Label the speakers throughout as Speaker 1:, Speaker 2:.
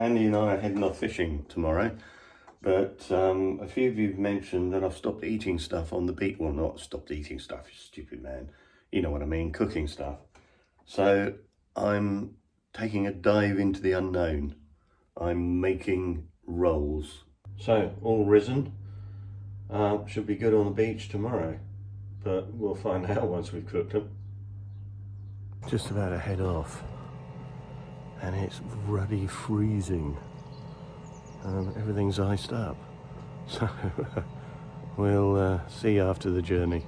Speaker 1: Andy and I are heading off fishing tomorrow, but a few of you have mentioned that I've stopped eating stuff on the beach. Well, not stopped eating stuff, you stupid man. You know what I mean, cooking stuff. So I'm taking a dive into the unknown. I'm making rolls. So, all risen. Should be good on the beach tomorrow, but we'll find out once we've cooked them. Just about to head off, and it's ruddy freezing. Everything's iced up, so we'll see you after the journey.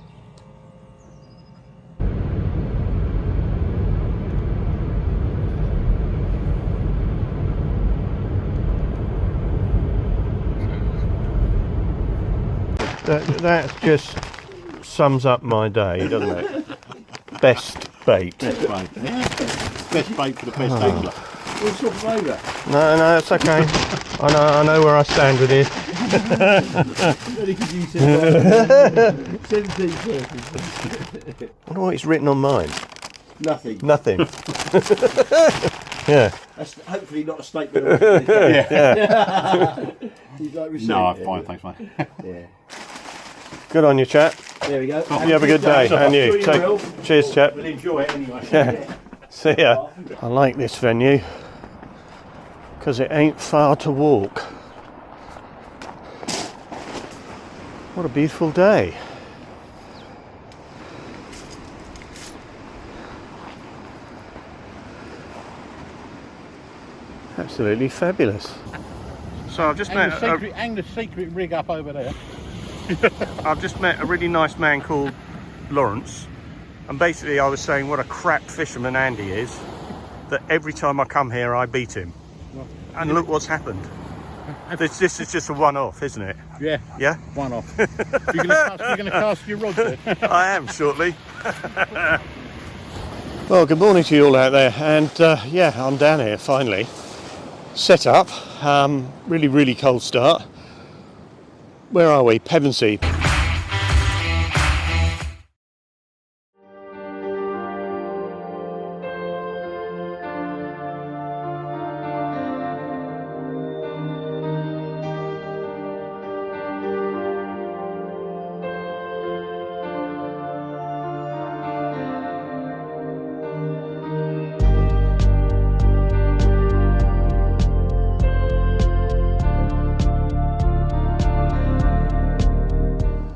Speaker 1: That just sums up my day, doesn't it? Best bait.
Speaker 2: Best bait, yeah. Best bait for the best angler. What sort of flavour?
Speaker 1: No, it's okay. I know where I stand with this.
Speaker 2: Only because you said 17
Speaker 1: I wonder what it's written on mine.
Speaker 2: Nothing.
Speaker 1: Nothing. Yeah.
Speaker 2: That's hopefully not a statement. Yeah.
Speaker 3: No, I'm fine, thanks, mate.
Speaker 2: Yeah.
Speaker 1: Good on you, chap.
Speaker 2: There we go.
Speaker 1: You have a good day, and you. Cheers, chap.
Speaker 2: We'll enjoy it anyway.
Speaker 1: Yeah. See ya. I like this venue because it ain't far to walk. What a beautiful day. Absolutely fabulous. So I've just
Speaker 3: Hang the secret rig up over there.
Speaker 1: I've just met a really nice man called Lawrence, and basically I was saying what a crap fisherman Andy is, that every time I come here I beat him. And look what's happened. This is just a one-off, isn't it?
Speaker 3: Yeah.
Speaker 1: Yeah?
Speaker 3: One off. You're going to cast your rod there?
Speaker 1: I am shortly. Well, good morning to you all out there, and yeah, I'm down here finally. Set up, really cold start. Where are we? Pevensey.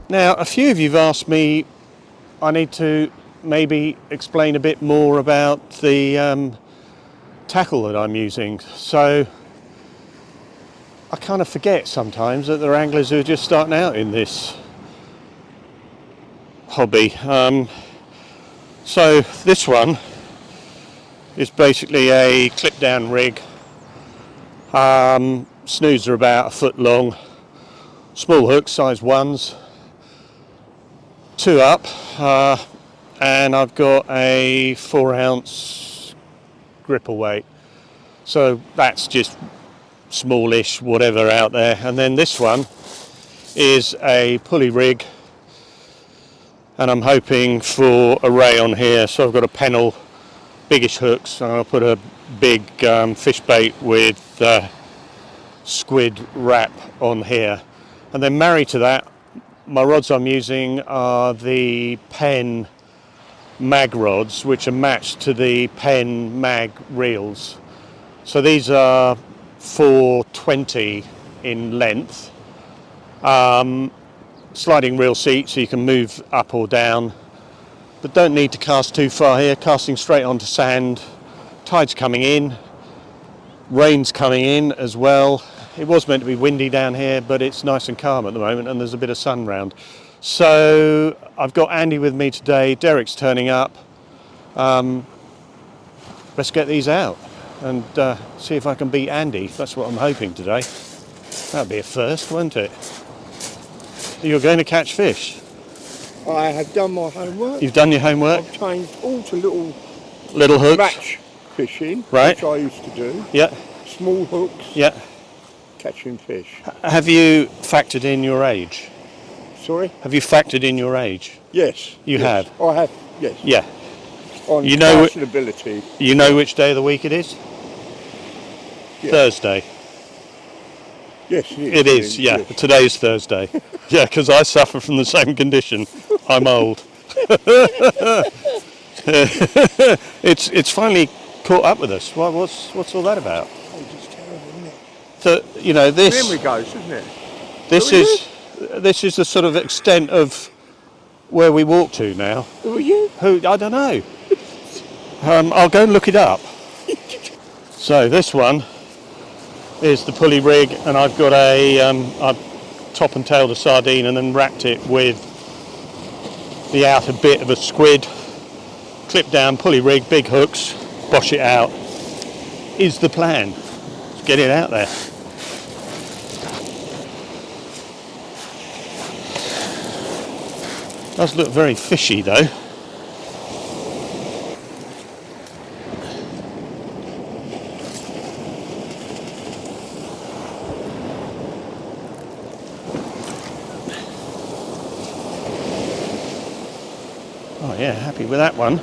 Speaker 1: Now, a few of you have asked me, I need to maybe explain a bit more about the tackle that I'm using. So I kind of forget sometimes that there are anglers who are just starting out in this hobby. So this one is basically a clip down rig. Snoods are about 1 foot long, small hooks, size 1s. 2 up, and I've got a 4-ounce gripper weight, so that's just smallish whatever out there. And then this one is a pulley rig, and I'm hoping for a ray on here, so I've got a pennel, biggish hooks, and I'll put a big fish bait with squid wrap on here, and then married to that, my rods I'm using are the Penn mag rods, which are matched to the Penn mag reels. So these are 420 in length. Sliding reel seat, so you can move up or down, but don't need to cast too far here, casting straight onto sand. Tide's coming in, rain's coming in as well. It was meant to be windy down here, but it's nice and calm at the moment, and there's a bit of sun round. So I've got Andy with me today, Derek's turning up. Let's get these out and see if I can beat Andy. That's what I'm hoping today. That'd be a first, won't it? You're going to catch fish?
Speaker 4: I have done my homework.
Speaker 1: You've done your homework?
Speaker 4: I've changed all to
Speaker 1: little hooks?
Speaker 4: match fishing,
Speaker 1: right,
Speaker 4: which I used to do.
Speaker 1: Yeah.
Speaker 4: Small hooks.
Speaker 1: Yeah.
Speaker 4: Catching fish.
Speaker 1: Have you factored in your age?
Speaker 4: Sorry?
Speaker 1: Have you factored in your age?
Speaker 4: Yes.
Speaker 1: You
Speaker 4: yes.
Speaker 1: have?
Speaker 4: I have, yes.
Speaker 1: Yeah.
Speaker 4: On
Speaker 1: you know
Speaker 4: ability.
Speaker 1: You know which day of the week it is?
Speaker 4: Yeah.
Speaker 1: Thursday.
Speaker 4: Yes, it is.
Speaker 1: It is, yeah.
Speaker 4: Yes.
Speaker 1: Today's Thursday. Yeah, because I suffer from the same condition. I'm old. It's finally caught up with us. What's all that about?
Speaker 4: Oh, it's terrible, isn't it?
Speaker 1: So, you know,
Speaker 4: Memory goes, isn't it?
Speaker 1: this
Speaker 4: Who are
Speaker 1: is the sort of extent of where we walk to now.
Speaker 4: Who are you?
Speaker 1: Who, I don't know. I'll go and look it up. So this one is the pulley rig, and I've got I've top and tailed a sardine and then wrapped it with the outer bit of a squid. Clip down pulley rig, big hooks, bosh it out. Is the plan. Let's get it out there. Does look very fishy though. Oh yeah, happy with that one.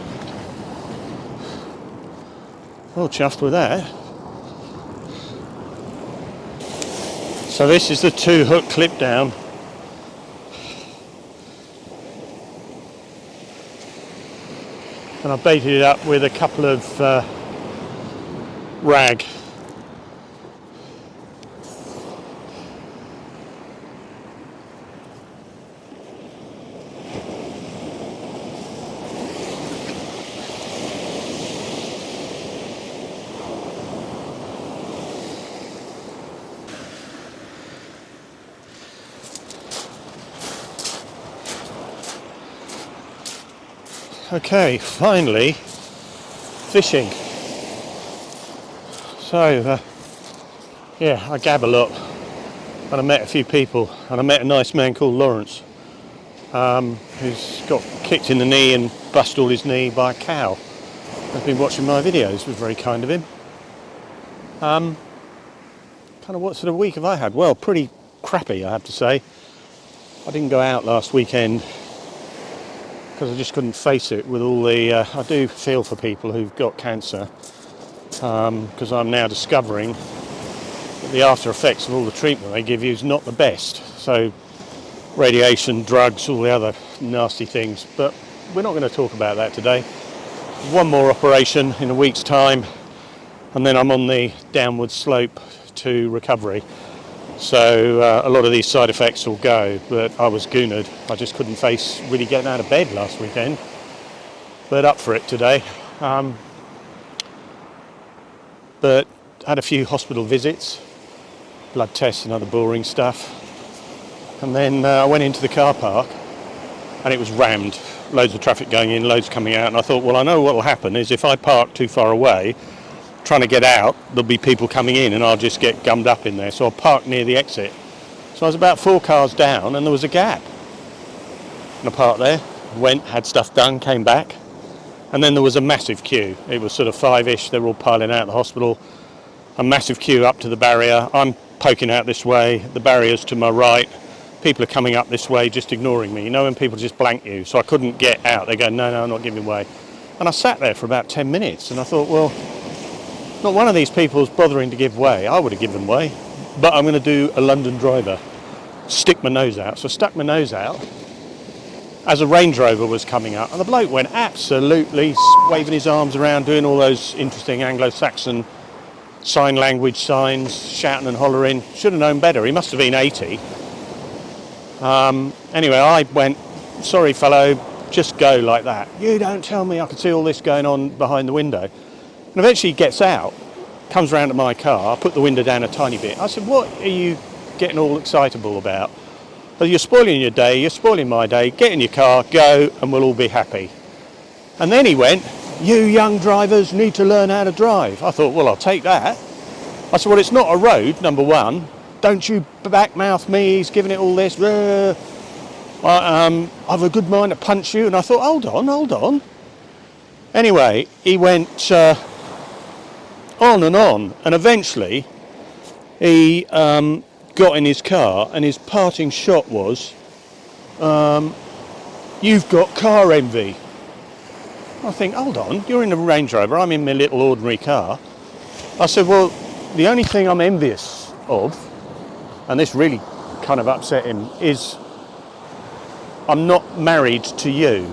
Speaker 1: Well chuffed with that. So this is the 2 hook clip down. And I baited it up with a couple of rag. Okay, finally fishing. So yeah, I gab a lot, and I met a few people, and I met a nice man called Lawrence, who's got kicked in the knee and busted all his knee by a cow. Has been watching my videos. It was very kind of him. Kind of what sort of week have I had? Well, pretty crappy, I have to say. I didn't go out last weekend because I just couldn't face it with all the... I do feel for people who've got cancer, because I'm now discovering that the after effects of all the treatment they give you is not the best. So radiation, drugs, all the other nasty things. But we're not going to talk about that today. One more operation in a week's time, and then I'm on the downward slope to recovery. So a lot of these side effects will go, but I was goonered. I just couldn't face really getting out of bed last weekend, but up for it today. But had a few hospital visits, blood tests and other boring stuff, and then I went into the car park and it was rammed. Loads of traffic going in, loads coming out, and I thought, well, I know what will happen is if I park too far away trying to get out, there'll be people coming in and I'll just get gummed up in there. So I parked near the exit. So I was about 4 cars down and there was a gap. And I parked there, went, had stuff done, came back. And then there was a massive queue. It was sort of 5-ish, they were all piling out of the hospital. A massive queue up to the barrier. I'm poking out this way, the barrier's to my right. People are coming up this way, just ignoring me. You know when people just blank you? So I couldn't get out. They go, no, I'm not giving way. And I sat there for about 10 minutes and I thought, well, not one of these people is bothering to give way. I would have given way, but I'm going to do a London driver, stick my nose out. So I stuck my nose out as a Range Rover was coming up, and the bloke went absolutely waving his arms around, doing all those interesting Anglo-Saxon sign language signs, shouting and hollering. Should have known better. He must have been 80. Anyway, I went, sorry fellow, just go like that. You don't tell me. I could see all this going on behind the window. And eventually he gets out, comes round to my car, I put the window down a tiny bit. I said, what are you getting all excitable about? Well, you're spoiling your day, you're spoiling my day, get in your car, go, and we'll all be happy. And then he went, you young drivers need to learn how to drive. I thought, well, I'll take that. I said, well, it's not a road, number one. Don't you backmouth me, he's giving it all this. I've a good mind to punch you. And I thought, hold on. Anyway, he went... on, and eventually he got in his car and his parting shot was, you've got car envy. I think, hold on, you're in a Range Rover, I'm in my little ordinary car. I said, well, the only thing I'm envious of, and this really kind of upset him, is I'm not married to you,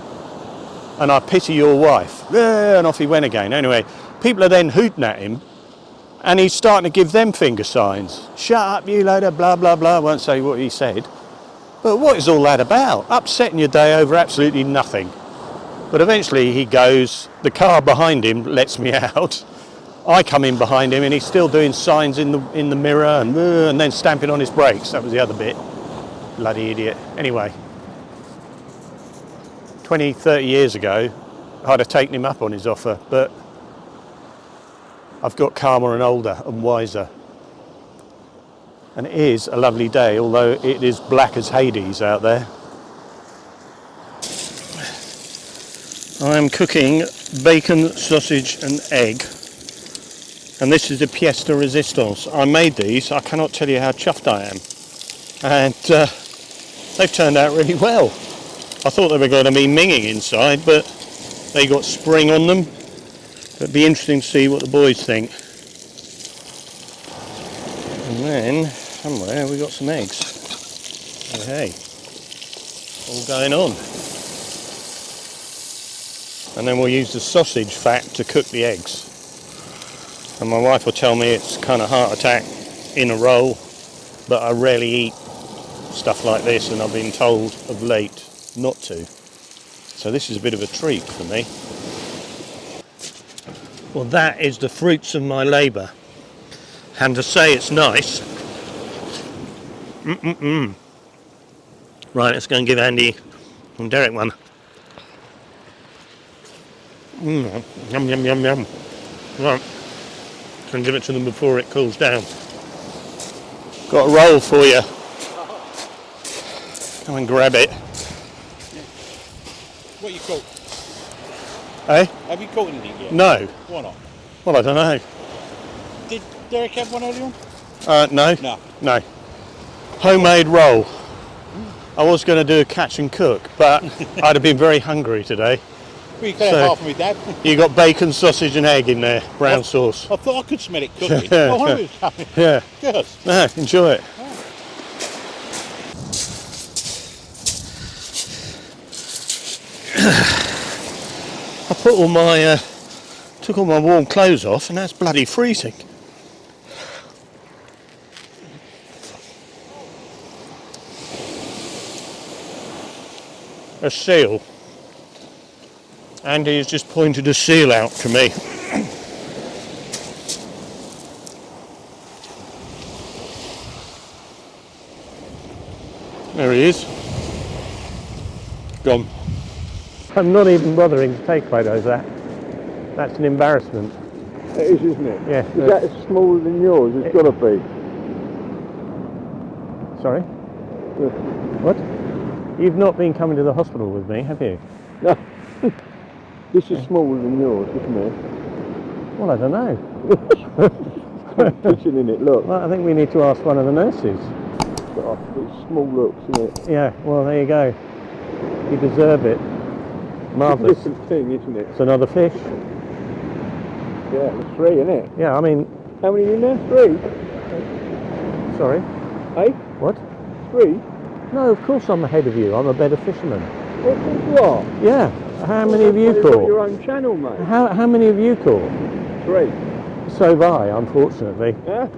Speaker 1: and I pity your wife. Yeah, and off he went again. Anyway, people are then hooting at him, and he's starting to give them finger signs. Shut up, you load of blah, blah, blah. I won't say what he said. But what is all that about? Upsetting your day over absolutely nothing. But eventually he goes, the car behind him lets me out. I come in behind him and he's still doing signs in the mirror and then stamping on his brakes. That was the other bit. Bloody idiot. Anyway, 20, 30 years ago, I'd have taken him up on his offer, but I've got calmer and older and wiser. And it is a lovely day, although it is black as Hades out there. I am cooking bacon, sausage and egg. And this is the pièce de résistance. I made these, I cannot tell you how chuffed I am. And they've turned out really well. I thought they were going to be minging inside, but they got spring on them. It'd be interesting to see what the boys think. And then, somewhere, we got some eggs. Oh, hey, all going on. And then we'll use the sausage fat to cook the eggs. And my wife will tell me it's kind of heart attack in a roll, but I rarely eat stuff like this, and I've been told of late not to. So this is a bit of a treat for me. Well, that is the fruits of my labour. And to say it's nice. Right, let's go and give Andy and Derek one. Yum, yum, yum, yum. Right, can give it to them before it cools down. Got a roll for you. Come and grab it.
Speaker 3: What you caught?
Speaker 1: Eh?
Speaker 3: Have you caught anything yet?
Speaker 1: No.
Speaker 3: Why not?
Speaker 1: Well, I don't know.
Speaker 3: Did Derek have one earlier on?
Speaker 1: No.
Speaker 3: No.
Speaker 1: No. Homemade roll. I was going to do a catch and cook, but I'd have been very hungry today.
Speaker 3: Well, you could have half of me, Dad.
Speaker 1: You got bacon, sausage and egg in there, brown sauce.
Speaker 3: I thought I could smell it cooking. I wonder if it's coming.
Speaker 1: Yeah.
Speaker 3: Good.
Speaker 1: No, enjoy it. I put all my, took all my warm clothes off, and that's bloody freezing. A seal. Andy has just pointed a seal out to me. There he is. Gone. I'm not even bothering to take photos of that. That's an embarrassment.
Speaker 4: It is, isn't it?
Speaker 1: Yeah.
Speaker 4: Is that as smaller than yours? It's got to be.
Speaker 1: Sorry? What? You've not been coming to the hospital with me, have you?
Speaker 4: No. This is smaller than yours, isn't it?
Speaker 1: Well, I don't know.
Speaker 4: Pushing in it, look.
Speaker 1: Well, I think we need to ask one of the nurses.
Speaker 4: It's small looks, isn't it?
Speaker 1: Yeah, well, there you go. You deserve it.
Speaker 4: It's a
Speaker 1: Marvellous.
Speaker 4: different thing, isn't it?
Speaker 1: It's another fish.
Speaker 4: Yeah, there's 3, isn't it?
Speaker 1: Yeah, I mean...
Speaker 4: How many in there? 3?
Speaker 1: Sorry?
Speaker 4: Hey?
Speaker 1: What?
Speaker 4: 3?
Speaker 1: No, of course I'm ahead of you. I'm a better fisherman.
Speaker 4: What?
Speaker 1: Yeah. How many have you
Speaker 4: You've got your
Speaker 1: caught?
Speaker 4: own channel, mate.
Speaker 1: How many have you caught?
Speaker 4: 3.
Speaker 1: So have I, unfortunately.
Speaker 4: Yeah?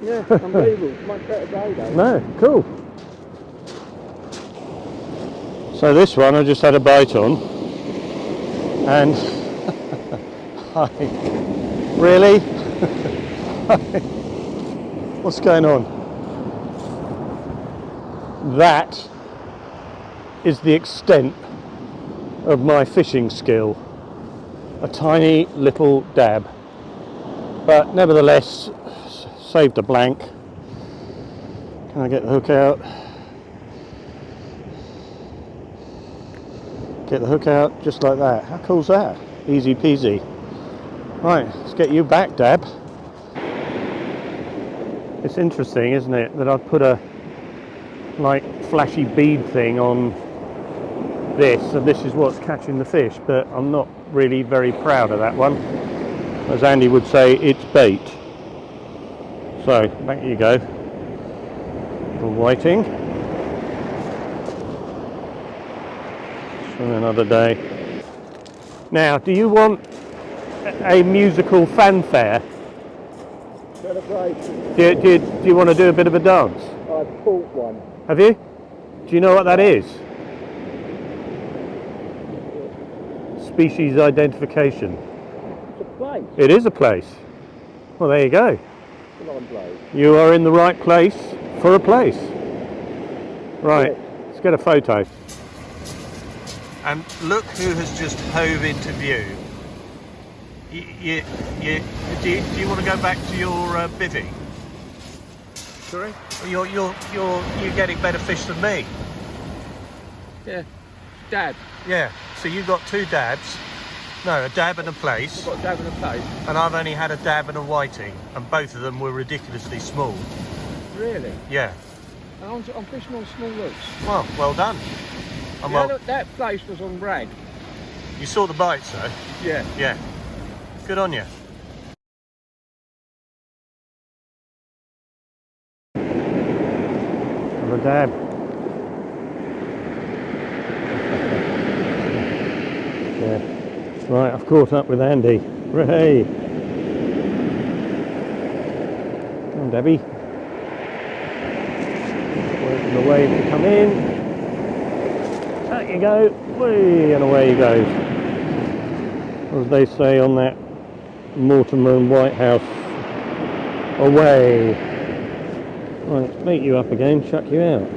Speaker 4: Yeah, unbelievable. Much better day, though.
Speaker 1: No, cool. So this one I just had a bite on, and really? What's going on? That is the extent of my fishing skill. A tiny little dab, but nevertheless saved a blank. Can I get the hook out? Get the hook out just like that. How cool's that? Easy peasy. Right, let's get you back, Dab. It's interesting, isn't it, that I've put a like flashy bead thing on this, and this is what's catching the fish, but I'm not really very proud of that one. as Andy would say, it's bait. So back you go. Little whiting. And another day. Now, do you want a musical fanfare?
Speaker 4: Celebration.
Speaker 1: Do you want to do a bit of a dance?
Speaker 4: I've caught one.
Speaker 1: Have you? Do you know what that is? Species identification.
Speaker 4: It's a place.
Speaker 1: It is a place. Well, there you go. You are in the right place for a place. Right, let's get a photo. And look who has just hove into view. Do you want to go back to your bivvy?
Speaker 4: Sorry?
Speaker 1: You're getting better fish than me.
Speaker 4: Yeah. Dab.
Speaker 1: Yeah. So you've got 2 dabs. No, a dab and a place.
Speaker 4: I've got a dab and a place.
Speaker 1: And I've only had a dab and a whiting, and both of them were ridiculously small.
Speaker 4: Really?
Speaker 1: Yeah.
Speaker 4: I'm fishing on small hooks.
Speaker 1: Well done. And well,
Speaker 4: Look, that place was on rag.
Speaker 1: you saw the bites though.
Speaker 4: Yeah.
Speaker 1: Yeah. Good on you. Have a dab. Yeah. Right, I've caught up with Andy. Hey. Come on, Debbie. Waiting the wave to come in. There you go. Whee, and away he goes. As they say on that Mortimer and Whitehouse. Away. Right, make you up again, chuck you out.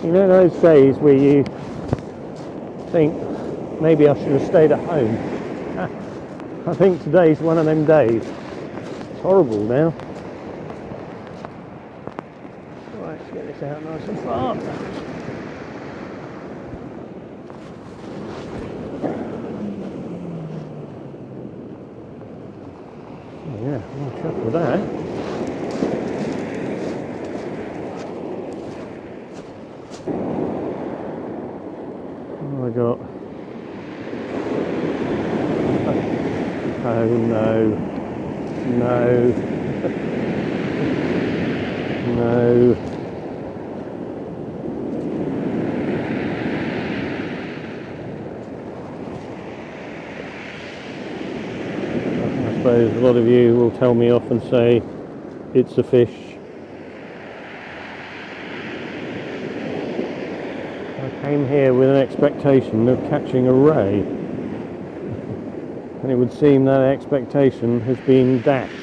Speaker 1: You know those days where you think maybe I should have stayed at home? I think today's one of them days. It's horrible now. Right, let's get this out nice and far. Oh yeah, I'm chuffed with that. I got. Oh no, no, no. I suppose a lot of you will tell me off and say it's a fish. Came here with an expectation of catching a ray, and it would seem that expectation has been dashed.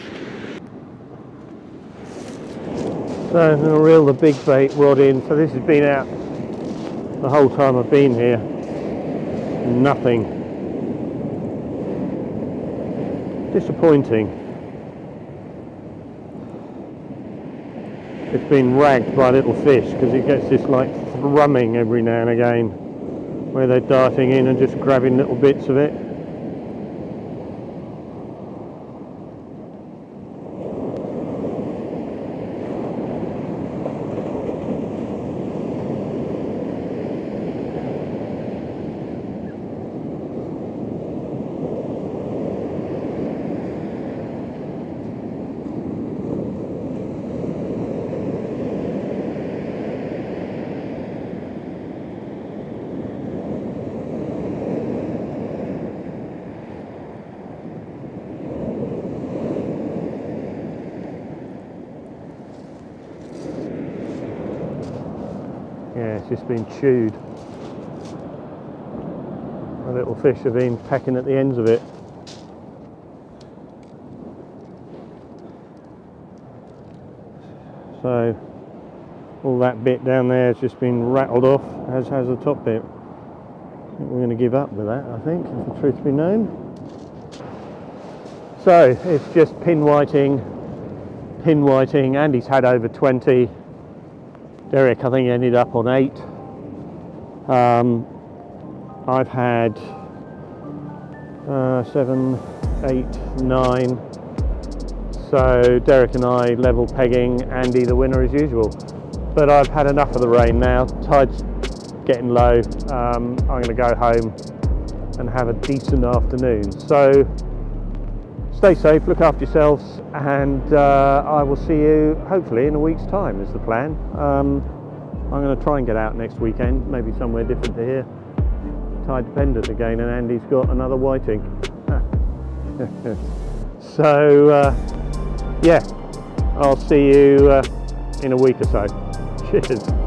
Speaker 1: So I'm going to reel the big bait rod in. So this has been out the whole time I've been here. Nothing. Disappointing. It's been ragged by little fish because it gets this like thrumming every now and again where they're darting in and just grabbing little bits of it. Yeah, it's just been chewed. The little fish have been pecking at the ends of it. So all that bit down there has just been rattled off, as has the top bit. I think we're going to give up with that, I think, if the truth be known. So it's just pin whiting. Andy's had over 20. Derek, I think, ended up on 8. I've had 7, 8, 9, So Derek and I level pegging, Andy the winner as usual. But I've had enough of the rain now, tide's getting low. I'm going to go home and have a decent afternoon. So stay safe, look after yourselves, and I will see you hopefully in a week's time is the plan. I'm going to try and get out next weekend, maybe somewhere different to here. Tide dependent again, and Andy's got another whiting. So yeah, I'll see you in a week or so. Cheers.